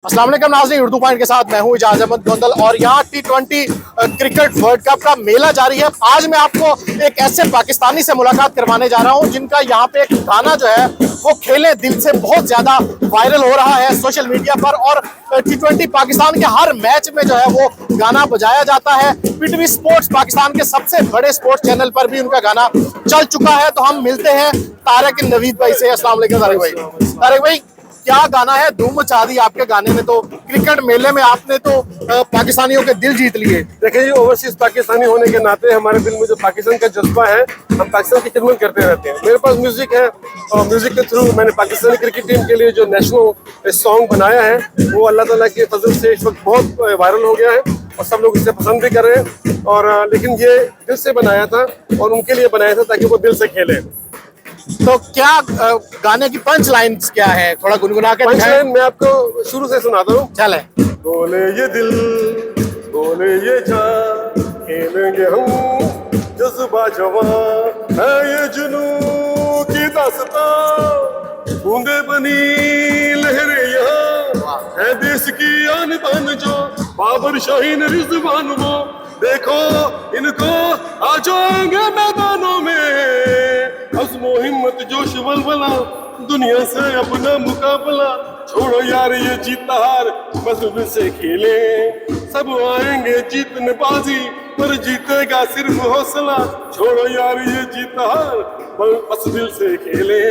अस्सलाम वालेकुम नाज़रीन, उर्दू पॉइंट के साथ मैं हूं इजाज़ अहमद गोंदल और यहाँ T20 क्रिकेट वर्ल्ड कप का मेला जारी है। आज मैं आपको एक ऐसे पाकिस्तानी से मुलाकात करवाने जा रहा हूं जिनका यहाँ पे एक गाना जो है वो खेले दिल से बहुत ज्यादा वायरल हो रहा है सोशल मीडिया पर। और T20 पाकिस्तान के हर मैच में जो है वो गाना बजाया जाता है। PTV स्पोर्ट्स पाकिस्तान के सबसे बड़े स्पोर्ट्स चैनल पर भी उनका गाना चल चुका है। तो हम मिलते हैं तारिक नवीद भाई से। अस्सलाम वालेकुम तारिक भाई। तारिक भाई, क्या गाना है, धूम मचा दी आपके गाने में। तो क्रिकेट मेले में आपने तो पाकिस्तानियों के दिल जीत लिए। देखिए जी, ओवरसीज पाकिस्तानी होने के नाते हमारे दिल में जो पाकिस्तान का जज्बा है, हम पाकिस्तान की खिदमत करते रहते हैं। मेरे पास म्यूजिक है और म्यूजिक के थ्रू मैंने पाकिस्तानी क्रिकेट टीम के लिए जो नेशनल सॉन्ग बनाया है वो अल्लाह ताला के फजल से इस वक्त बहुत वायरल हो गया है और सब लोग इसे पसंद भी कर रहे हैं। और लेकिन ये दिल से बनाया था और उनके लिए बनाया था ताकि वो दिल से खेले। तो क्या गाने की पंच लाइन्स क्या है, थोड़ा गुनगुना के पंच लाइन मैं आपको शुरू से सुनाता हूँ। चले। बोले ये दिल, बोले ये जान, खेलेंगे हम जज्बा जवान है, ये जुनू की दास्तां, बूंदे बनी लहरें यहाँ है, देश की आन बान जो बाबर शाहीन रिजवान वो, देखो इनको आ जाएंगे मैदानों में, अज़्मो हिम्मत जोश वलवला, दुनिया से अपना मुकाबला, छोड़ो यार ये जीत हार, बस दिल से खेले, सब आएंगे जीतने बाजी, पर जीतेगा सिर्फ हौसला, छोड़ो यार ये जीत हार, बस दिल से खेले।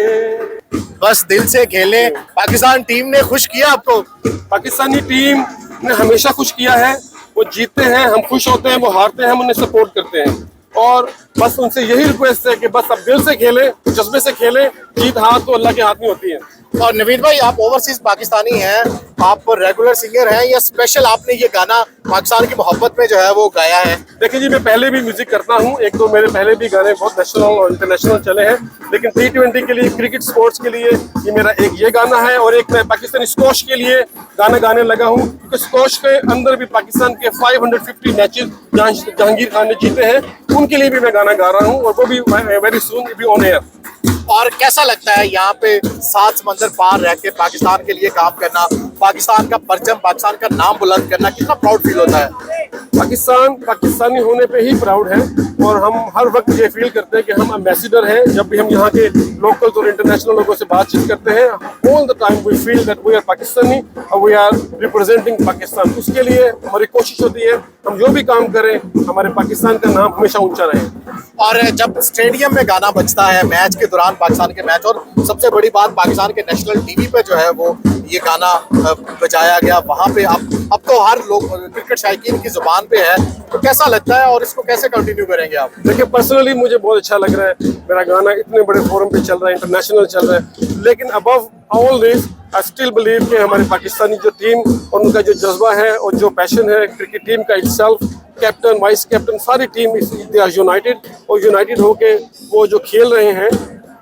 बस दिल से खेले। पाकिस्तान टीम ने खुश किया आपको? पाकिस्तानी टीम ने हमेशा खुश किया है। वो जीतते हैं हम खुश होते हैं, वो हारते हैं हम उन्हें सपोर्ट करते हैं। और बस उनसे यही रिक्वेस्ट है कि बस अब दिल से खेले, जज्बे से खेले। जीत हार तो अल्लाह के हाथ में होती है। और नवीद भाई, आप ओवरसीज पाकिस्तानी हैं, आप रेगुलर सिंगर हैं या स्पेशल आपने ये गाना पाकिस्तान की मोहब्बत में जो है वो गाया है? देखिए जी, मैं पहले भी म्यूजिक करता हूँ, एक दो मेरे पहले भी गाने बहुत नेशनल और इंटरनेशनल चले हैं, लेकिन T20 के लिए, क्रिकेट स्पोर्ट्स के लिए ये मेरा एक ये गाना है। और एक मैं पाकिस्तानी स्क्वॉश के लिए गाना गाने लगा हूँ, क्योंकि स्क्वॉश के अंदर भी पाकिस्तान के 550 मैचेस जहांगीर खान ने जीते हैं, उनके लिए भी मैं गाना गा रहा हूँ और वो भी very soon be on air. और कैसा लगता है यहाँ पे 7 समंदर पार रह के पाकिस्तान के लिए काम करना, पाकिस्तान का परचम, पाकिस्तान का नाम बुलंद करना, कितना प्राउड फील होता है? पाकिस्तान पाकिस्तानी होने पे ही प्राउड है और हम हर वक्त ये फील करते हैं कि हम एम्बेसडर हैं। जब भी हम यहाँ के लोकल और इंटरनेशनल लोगों से बातचीत करते हैं, all the time we feel that we are Pakistani और वी आर रिप्रेजेंटिंग पाकिस्तान। उसके लिए हमारी कोशिश होती है हम जो भी काम करें हमारे पाकिस्तान का नाम हमेशा ऊंचा रहे। और जब स्टेडियम में गाना बजता है मैच के दौरान, पाकिस्तान के मैच, और सबसे बड़ी बात पाकिस्तान के नेशनल टीवी पे जो है वो ये गाना बजाया गया, वहाँ पे अब तो हर लोग क्रिकेट शायकीन की जुबान पे है, तो कैसा लगता है और इसको कैसे कंटिन्यू करेंगे आप? देखिए, पर्सनली मुझे बहुत अच्छा लग रहा है, मेरा गाना इतने बड़े फोरम पे चल रहा है, इंटरनेशनल चल रहा है, लेकिन above all this I still believe कि हमारी पाकिस्तानी जो टीम और उनका जो जज्बा है और जो पैशन है क्रिकेट टीम का इटसेल्फ, कैप्टन, वाइस कैप्टन, सारी टीम दे आर यूनाइटेड और यूनाइटेड होके वो जो खेल रहे हैं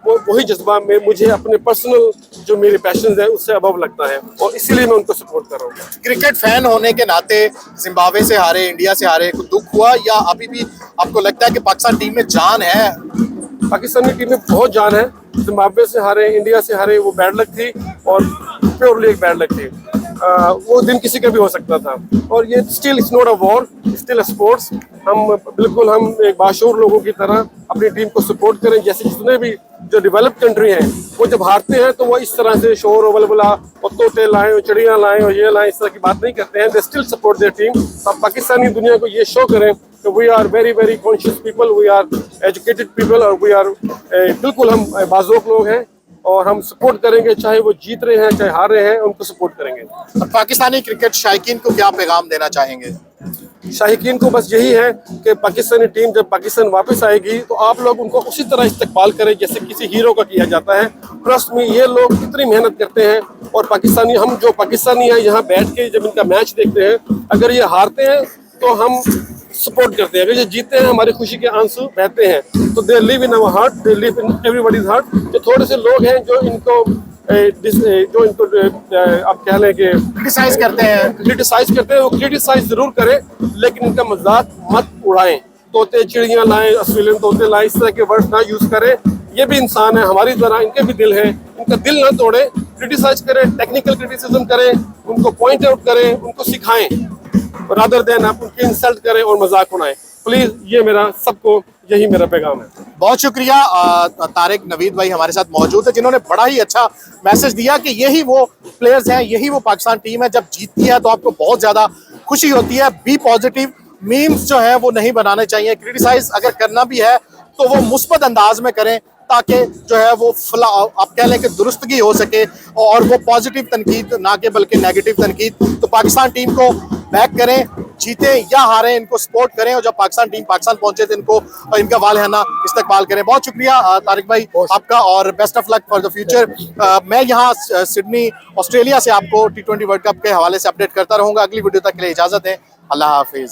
वो वही जज्बा में मुझे अपने पर्सनल जो मेरे पैशन है उससे अबव लगता है और इसीलिए मैं उनको सपोर्ट कर रहा हूँ। क्रिकेट फैन होने के नाते जिम्बाब्वे से हारे, इंडिया से हारे, कुछ दुख हुआ या अभी भी आपको लगता है कि पाकिस्तान टीम में जान है? पाकिस्तानी टीम में बहुत जान है। जिम्बाब्वे से हारे, इंडिया से हारे, वो बैड लक थी और प्योरली एक बैड लक थी। वो दिन किसी का भी हो सकता था और ये still it's not a war, still a sports. हम बिल्कुल हम एक बाशूर लोगों की तरह अपनी टीम को सपोर्ट करें। जैसे जितने भी जो डेवलप्ड कंट्री हैं वो जब हारते हैं तो वो इस तरह से शोर और वलवला और तोते लाएं और चिड़ियाँ लाएं और ये लाएं, इस तरह की बात नहीं करते हैं। They still support their team. अब पाकिस्तानी दुनिया को ये शो करें कि we are very very conscious people, we are educated people और वी आर बिल्कुल हम बाज़ोक लोग हैं और हम सपोर्ट करेंगे, चाहे वो जीत रहे हैं चाहे हार रहे हैं, उनको सपोर्ट करेंगे। और पाकिस्तानी क्रिकेट शायकीन को क्या पैगाम देना चाहेंगे? शायकीन को बस यही है कि पाकिस्तानी टीम जब पाकिस्तान वापस आएगी तो आप लोग उनको उसी तरह इस्तकबाल करें जैसे किसी हीरो का किया जाता है। ट्रस्ट में ये लोग कितनी मेहनत करते हैं और पाकिस्तानी, हम जो पाकिस्तानी हैं यहाँ बैठ के जब इनका मैच देखते हैं, अगर ये हारते हैं तो हम सपोर्ट करते हैं, अगर ये जीतते हैं हमारी खुशी के आंसू बहते हैं। तो they live in our heart, they live in everybody's heart. जो थोड़े से लोग हैं जो इनको आप कह लें कि क्रिटिसाइज करते हैं, वो क्रिटिसाइज जरूर करें लेकिन इनका मजाक मत उड़ाएं। तोते चिड़ियाँ लाएं, ऑस्ट्रेलियन तोते लाएं, इस तरह के वर्ड्स ना यूज करें। ये भी इंसान है हमारी तरह, इनके भी दिल है, इनका दिल ना तोड़े। क्रिटिसाइज करें, टेक्निकल क्रिटिसिज्म करें, उनको पॉइंट आउट करें, उनको सिखाएं, रादर देन आप उनकी इंसल्ट करें और मजाक उड़ाएं। प्लीज, ये मेरा सबको यही मेरा पैगाम है। बहुत शुक्रिया तारिक नवीद भाई हमारे साथ मौजूद है, जिन्होंने बड़ा ही अच्छा मैसेज दिया कि यही वो प्लेयर्स हैं, यही वो पाकिस्तान टीम है, जब जीतती है तो आपको बहुत ज्यादा खुशी होती है। बी पॉजिटिव, मीम्स जो है वो नहीं बनाने चाहिए, क्रिटिसाइज अगर करना भी है तो वो मुस्बत अंदाज में करें, ताकि जो है वो आप कह लें कि दुरुस्तगी हो सके, और वो पॉजिटिव तनकीद ना के बल्कि नेगेटिव तनकीद। तो पाकिस्तान टीम को बैक करें, जीते या हारें इनको सपोर्ट करें, और जब पाकिस्तान टीम पाकिस्तान पहुंचे तो इनको इनका वालहाना इस्तकबाल करें। बहुत शुक्रिया तारिक भाई आपका, और best of luck for the future. मैं यहाँ सिडनी ऑस्ट्रेलिया से आपको T20 वर्ल्ड कप के हवाले से अपडेट करता रहूंगा। अगली वीडियो तक के लिए इजाजत दें। अल्लाह हाफिज।